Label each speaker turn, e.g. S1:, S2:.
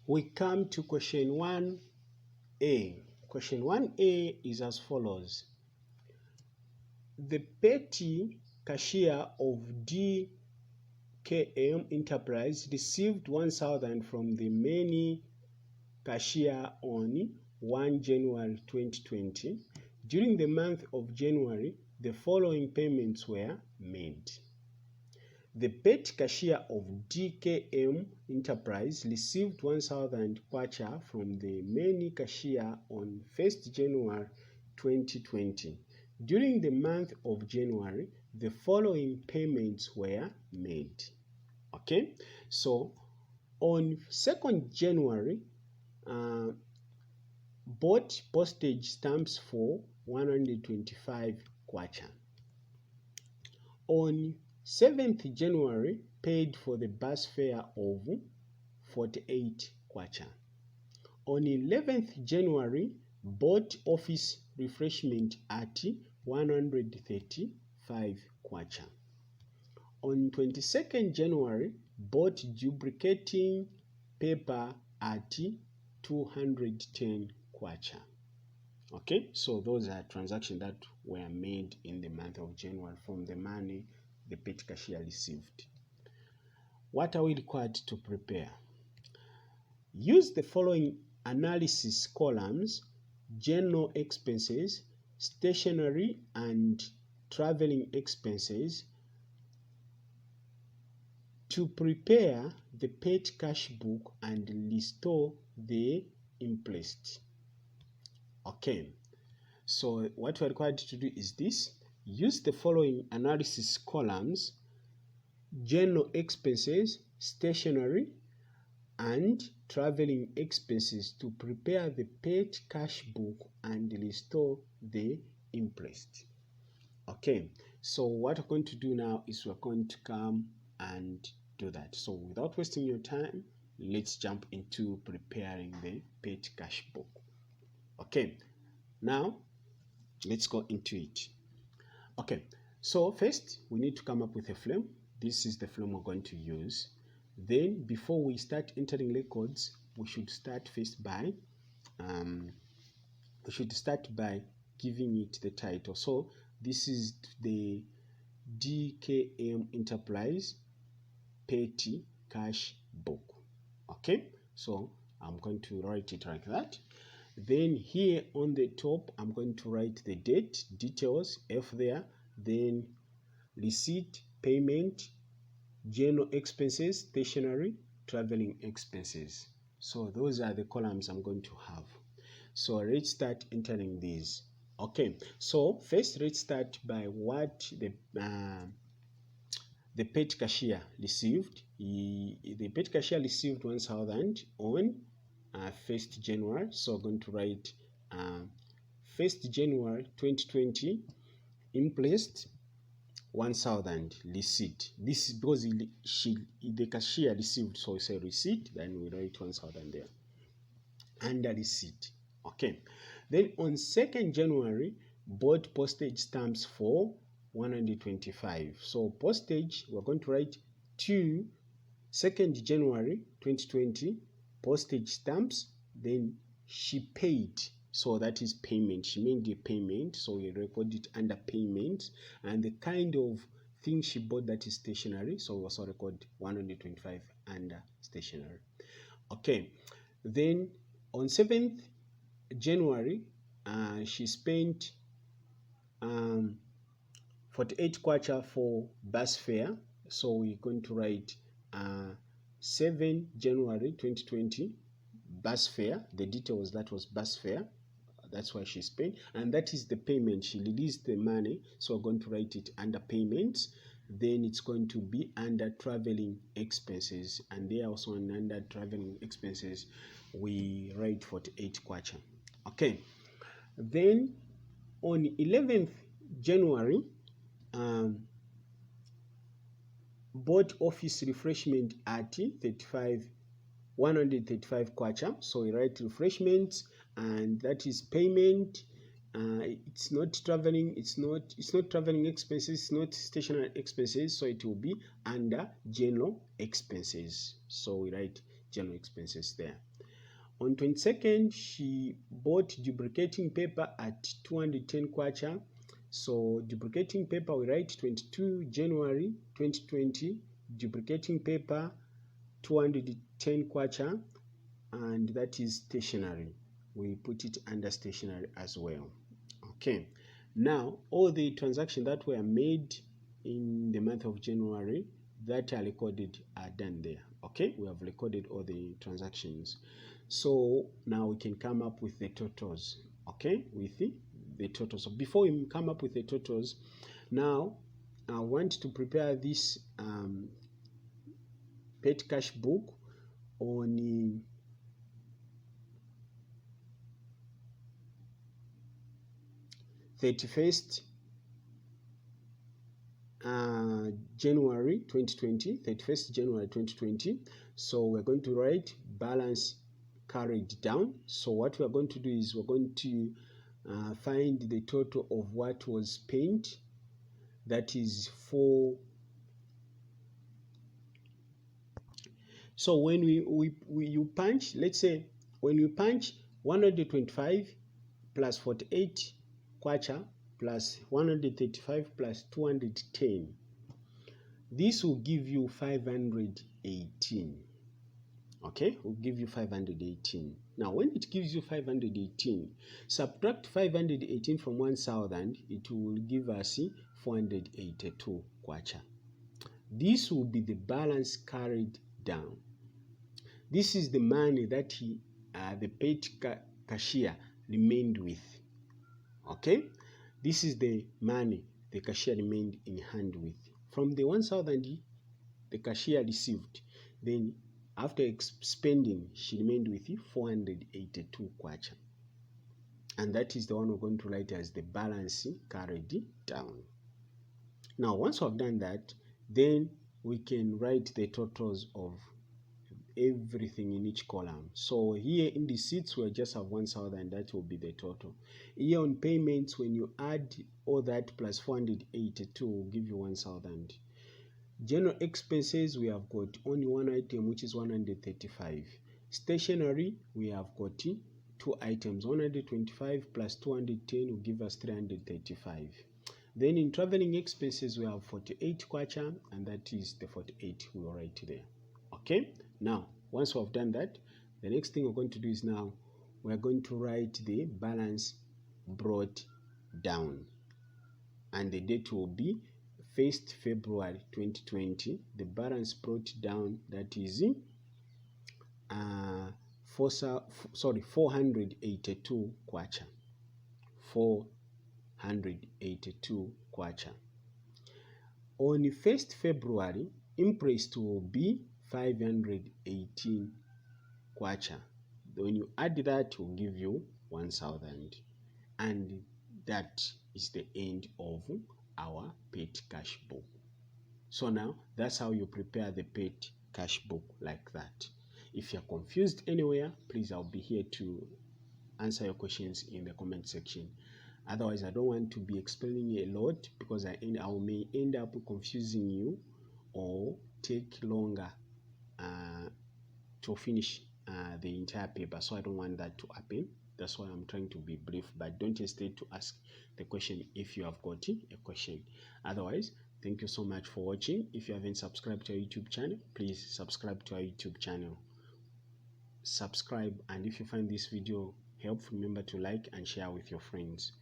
S1: We come to question 1A. Question 1A is as follows. The petty cashier of DKM Enterprise received 1,000 from the main cashier on 1 January 2020. During the month of January, the following payments were made. The petty cashier of DKM Enterprise received 1,000 kwacha from the main cashier on 1st January 2020. During the month of January, the following payments were made. Okay, so on 2nd January, bought postage stamps for 125 kwacha. On 7th January, paid for the bus fare of 48 kwacha. On 11th January, bought office refreshment at 135 kwacha. On 22nd January, bought duplicating paper at 210 kwacha. Okay, so those are transactions that were made in the month of January from the money the petty cashier received. What are we required to prepare? Use the following analysis columns: general expenses, stationery and traveling expenses, to prepare the petty cash book and restore the interest. Okay, so what we're required to do is this: use the following analysis columns: general expenses, stationery and traveling expenses, to prepare the petty cash book and restore the interest. Okay, so what we're going to do now is we're going to come and do that. So without wasting your time, let's jump into preparing the petty cash book. Okay, now let's go into it. Okay, so first we need to come up with a flame. This is the flame we're going to use. Then before we start entering records, we should start first by giving it the title. So this is the DKM Enterprise Petty Cash Book. Okay, so I'm going to write it like that. Then here on the top, I'm going to write the date, details, F there, then receipt, payment, general expenses, stationery, traveling expenses. So those are the columns I'm going to have. So let's start entering these. Okay, so first let's start by what the petty cashier received. The petty cashier received 1,000 on 1st January. So I'm going to write 1st January 2020, interest 1,000, receipt. This is because the cashier received, so we say receipt, then we write 1,000 there under receipt. Okay, then on 2nd January, bought postage stamps for 125. So postage, we're going to write to 2nd January 2020, postage stamps, then she paid. So that is payment. She made the payment, so we record it under payment. And the kind of thing she bought, that is stationery, so we also record 125 under stationery. Okay, then on 7th January, she spent 48 kwacha for bus fare. So we're going to write 7 January 2020 bus fare. The details, that was bus fare. That's why she spent, and that is the payment. She released the money, so we're going to write it under payments. Then it's going to be under traveling expenses, and there also under traveling expenses we write 48 kwacha. Okay, then on 11th January, bought office refreshment at 135 kwacha. So we write refreshments, and that is payment. It's not traveling, it's not traveling expenses, it's not stationary expenses, so it will be under general expenses. So we write general expenses there. On 22nd, she bought duplicating paper at 210 kwacha. So duplicating paper, we write 22 January 2020, duplicating paper 210 kwacha, and that is stationery. We put it under stationery as well. Okay, now all the transactions that were made in the month of January that are recorded are done there. Okay, we have recorded all the transactions. So now we can come up with the totals. Okay, with the totals. So before we come up with the totals, now I want to prepare this petty cash book on 31st January 2020, 31st January 2020. So we're going to write balance carried down. So what we're going to do is we're going to find the total of what was spent. That is 4. So when you punch, let's say when you punch 125 plus 48 kwacha plus 135 plus 210, this will give you 518. Okay, will give you 518. Now when it gives you 518, subtract 518 from 1000, it will give us 482 kwacha. This will be the balance carried down. This is the money that the paid cashier remained with. Okay, this is the money the cashier remained in hand with. From the 1000 the cashier received, then after spending, she remained with 482 kwacha. And that is the one we're going to write as the balance carried down. Now, once we've done that, then we can write the totals of everything in each column. So here in receipts, we just have 1000, that will be the total. Here on payments, when you add all that plus 482 will give you 1000. General expenses, we have got only one item, which is 135. Stationery, we have got 2 items, 125 plus 210 will give us 335. Then in traveling expenses, we have 48 kwacha, and that is the 48 we will write there. Okay, now once we have done that, the next thing we're going to do is now we're going to write the balance brought down, and the date will be 1st February 2020. The balance brought down, that is 482 kwacha. 482 kwacha. On 1st February, interest will be 518 kwacha. When you add that, it will give you 1000. And that is the end of our paid cash book. So now that's how you prepare the paid cash book, like that. If you're confused anywhere, please, I'll be here to answer your questions in the comment section. Otherwise, I don't want to be explaining a lot, because I may end up confusing you or take longer to finish the entire paper. So I don't want that to happen. That's why I'm trying to be brief, but don't hesitate to ask the question if you have got a question. Otherwise, thank you so much for watching. If you haven't subscribed to our YouTube channel, please subscribe to our YouTube channel. Subscribe, and if you find this video helpful, remember to like and share with your friends.